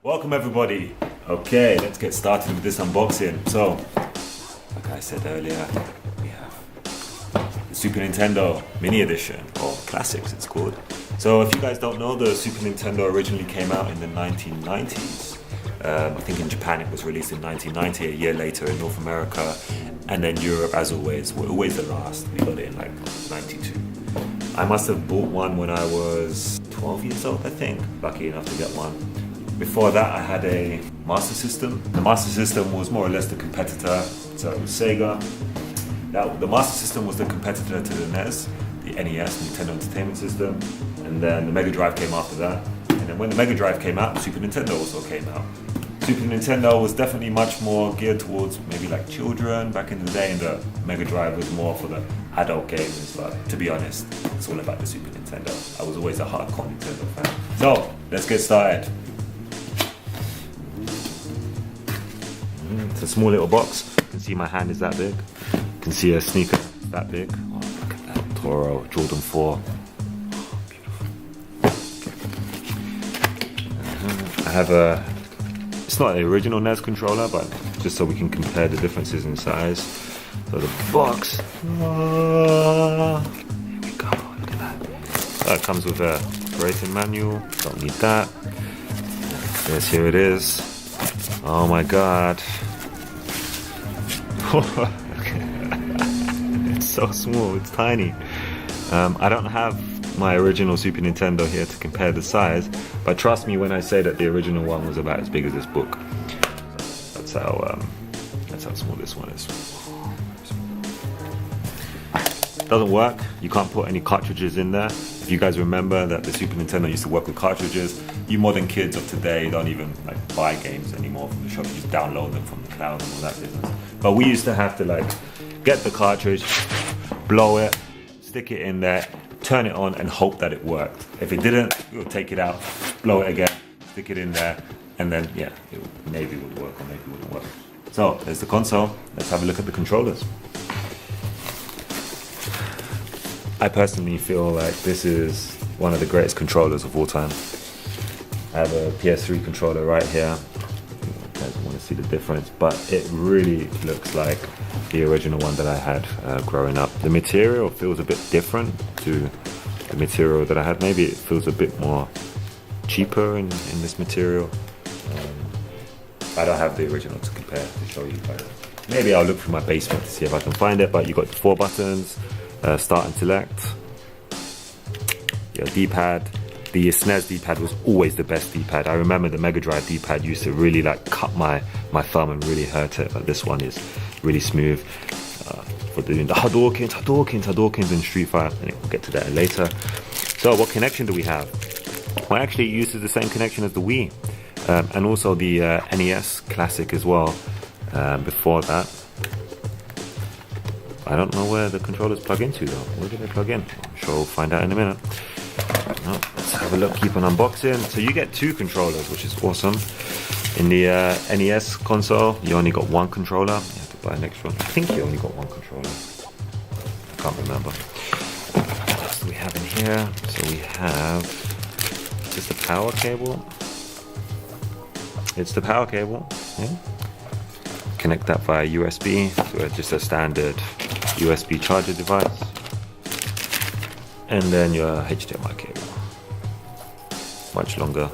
Welcome everybody. Okay, let's get started with this unboxing. So, like I said earlier, we have the Super Nintendo Mini Edition, or Classics it's called. So if you guys don't know, the Super Nintendo originally came out in the 1990s. I think in Japan it was released in 1990, a year later in North America, and then Europe, as always, we're always the last. We got it in like 92. I must have bought one when I was 12 years old, I think. Lucky enough to get one. Before that, I had a Master System. The Master System was more or less the competitor to Sega. The Master System was the competitor to the NES, the NES, Nintendo Entertainment System, and then the Mega Drive came after that. And then when the Mega Drive came out, the Super Nintendo also came out. Super Nintendo was definitely much more geared towards maybe like children back in the day, and the Mega Drive was more for the adult gamers. But to be honest, it's all about the Super Nintendo. I was always a hardcore Nintendo fan. So let's get started. It's a small little box. You can see my hand is that big. You can see a sneaker that big. Oh, look at that Toro Jordan 4. Oh, beautiful. I have a, it's not the original NES controller, but just so we can compare the differences in size. So the box, here we go, look at that. It comes with a operating manual, don't need that. Yes, here it is. Oh my god. It's so small, it's tiny. I don't have my original Super Nintendo here to compare the size, but trust me when I say that the original one was about as big as this book. That's how small this one is. Doesn't work, you can't put any cartridges in there. If you guys remember that the Super Nintendo used to work with cartridges, you modern kids of today don't even like buy games anymore from the shop, you just download them from the cloud and all that business. But we used to have to like get the cartridge, blow it, stick it in there, turn it on and hope that it worked. If it didn't, we would take it out, blow it again, stick it in there, and then yeah, maybe it would work or maybe it wouldn't work. So there's the console, let's have a look at the controllers. I personally feel like this is one of the greatest controllers of all time. I have a PS3 controller right here. You guys want to see the difference, but it really looks like the original one that I had growing up. The material feels a bit different to the material that I had. Maybe it feels a bit more cheaper in this material. I don't have the original to compare to show you, but maybe I'll look through my basement to see if I can find it. But you got 4 buttons. Start and select, your D-pad. The SNES D-pad was always the best D-pad. I remember the Mega Drive D-pad used to really like cut my thumb and really hurt it, but this one is really smooth for doing the Hadoukens in Street Fighter, and we'll get to that later. So what connection do we have? Well, actually it uses the same connection as the Wii, and also the NES Classic as well. Before that, I don't know where the controllers plug into though. Where do they plug in? I'm sure we'll find out in a minute. No, let's have a look, keep on unboxing. So you get 2 controllers, which is awesome. In the NES console, you only got 1 controller. You have to buy an extra one. I think you only got 1 controller. I can't remember. What else do we have in here? So we have just the power cable. It's the power cable. Yeah. Connect that via USB to just a standard USB charger device, and then your HDMI cable, much longer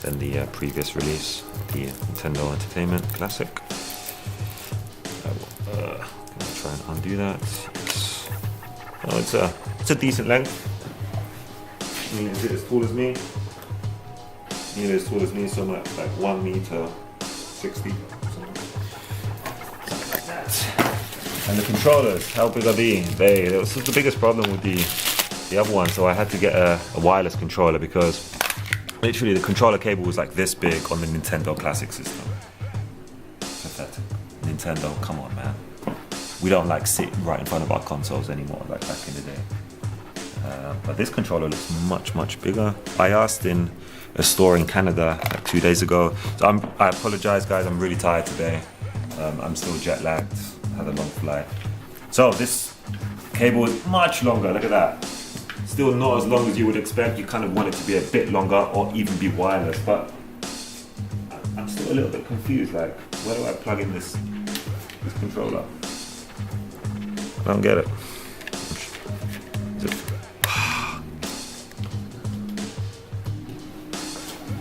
than the previous release, the Nintendo Entertainment Classic. I'm gonna try and undo that. Yes. Oh, it's a decent length. Is it as tall as me? Nearly as tall as me, so like 1 meter 60. And the controllers, how big are they? This was the biggest problem with the other one, so I had to get a wireless controller because literally the controller cable was like this big on the Nintendo Classic system. Pathetic. Nintendo, come on man. We don't like sit right in front of our consoles anymore like back in the day. But this controller looks much bigger. I asked in a store in Canada like 2 days ago, so I apologize guys, I'm really tired today. I'm still jet lagged. Had a long flight. So this cable is much longer, look at that. Still not as long as you would expect. You kind of want it to be a bit longer or even be wireless, but got a little bit confused, like, where do I plug in this controller? I don't get it.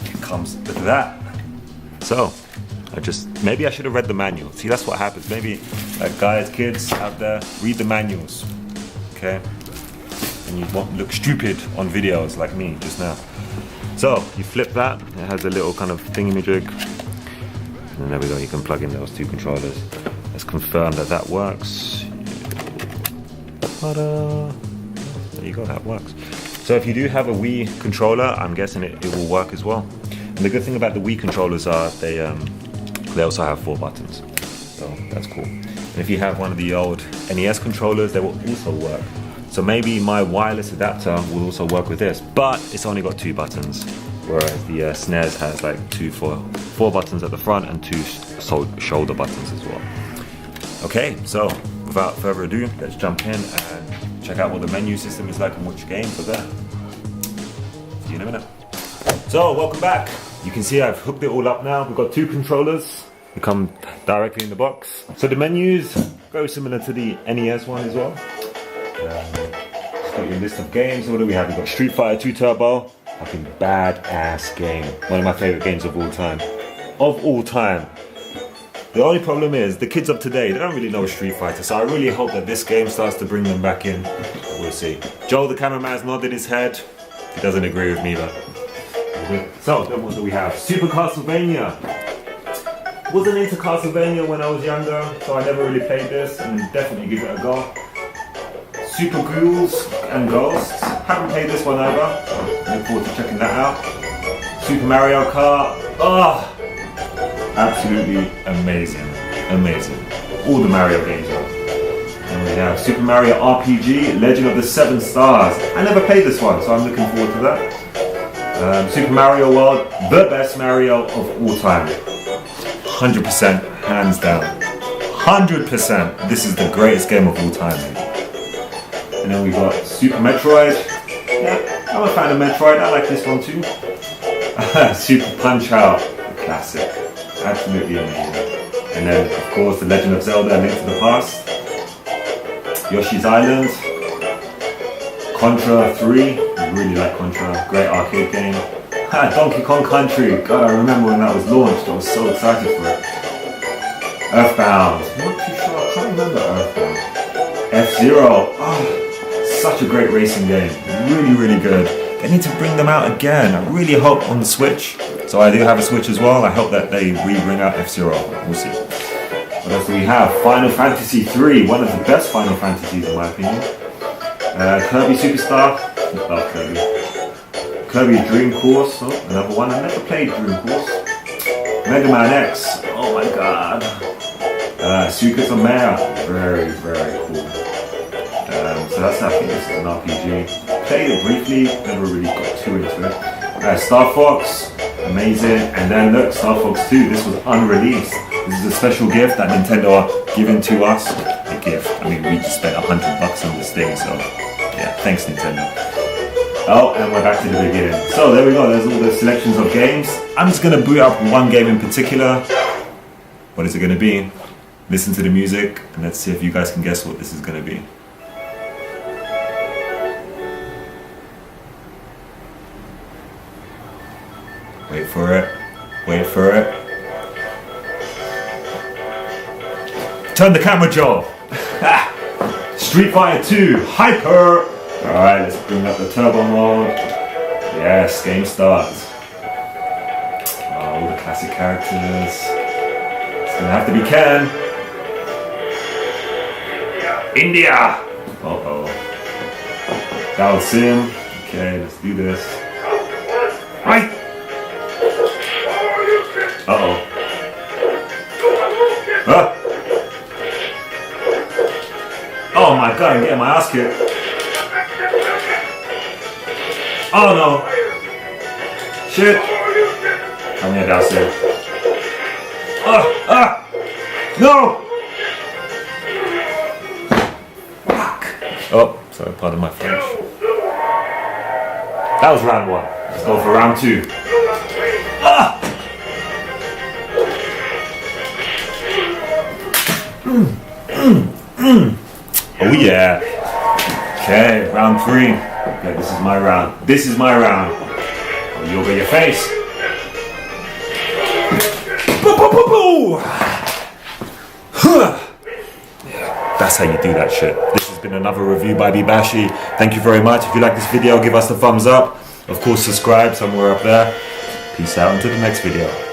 It comes with that. So, maybe I should have read the manual. See, that's what happens. Maybe, like, guys, kids out there, read the manuals, okay? And you won't look stupid on videos like me just now. So, you flip that, it has a little kind of thingamajig. And there we go, you can plug in those two controllers. Let's confirm that that works. Ta-da! There you go, that works. So if you do have a Wii controller, I'm guessing it will work as well. And the good thing about the Wii controllers are they also have 4 buttons. So that's cool. And if you have one of the old NES controllers, they will also work. So maybe my wireless adapter will also work with this, but it's only got 2 buttons. Whereas the SNES has like 4 buttons at the front and 2 shoulder buttons as well. Okay, so without further ado, let's jump in and check out what the menu system is like and which games are there. See you in a minute. So, welcome back. You can see I've hooked it all up now. We've got 2 controllers. They come directly in the box. So the menus, very similar to the NES one as well. Just got your list of games. What do we have? We've got Street Fighter 2 Turbo. Fucking badass game. One of my favorite games of all time. Of all time. The only problem is, the kids of today, they don't really know Street Fighter, so I really hope that this game starts to bring them back in. We'll see. Joel, the cameraman's nodded his head. He doesn't agree with me, but... So, then what do we have? Super Castlevania. Wasn't into Castlevania when I was younger, so I never really played this, and definitely give it a go. Super Ghouls and Ghosts. Haven't played this one either, so look forward to checking that out. Super Mario Kart. Oh! Absolutely amazing, amazing. All the Mario games are. And we have Super Mario RPG, Legend of the 7 Stars. I never played this one, so I'm looking forward to that. Super Mario World, the best Mario of all time. 100%, hands down. 100%, this is the greatest game of all time. And then we got Super Metroid. Yeah, I'm a fan of Metroid, I like this one too. Super Punch Out, classic. Absolutely amazing. And then, of course, The Legend of Zelda: A Link to the Past. Yoshi's Island. Contra 3. I really like Contra. Great arcade game. Donkey Kong Country. God, I remember when that was launched. I was so excited for it. Earthbound. Not too sure. I can't remember Earthbound. F-Zero. Oh, such a great racing game. Really, really good. They need to bring them out again. I really hope on the Switch. So I do have a Switch as well. I hope that they re-bring out F-Zero. We'll see. What else do we have? Final Fantasy 3, one of the best Final Fantasies in my opinion. Kirby Superstar. Love Kirby. Kirby Dream Course. Oh, another one. I never played Dream Course. Mega Man X. Oh my god. Secrets of Mana. Very, very cool. So that's, I think this is an RPG. Played it briefly, never really got too into it. Star Fox. Amazing. And then look, Star Fox 2, this was unreleased. This is a special gift that Nintendo are giving to us. A gift. I mean, we just spent $100 on this thing, so yeah, thanks Nintendo. Oh, and we're back to the beginning. So there we go, there's all the selections of games. I'm just going to boot up one game in particular. What is it going to be? Listen to the music, and let's see if you guys can guess what this is going to be. Wait for it. Wait for it. Turn the camera, Joe. Street Fighter 2 Hyper. Alright, let's bring up the turbo mode. Yes, game starts. Oh, all the classic characters. It's gonna have to be Ken. India. Uh-oh. Gal Sim. Okay, let's do this. Right. Uh-oh. Huh? Oh my god, I'm getting my ass kicked. Oh no. Shit. Come here, Dawson. No! Fuck. Oh, sorry, pardon my French. That was round 1. Let's go for round 2. yeah. Okay, round 3. Okay, this is my round. This is my round. Oh, you'll get your face. That's how you do that shit. This has been another review by BBASHI. Thank you very much. If you like this video, give us the thumbs up. Of course, subscribe somewhere up there. Peace out until the next video.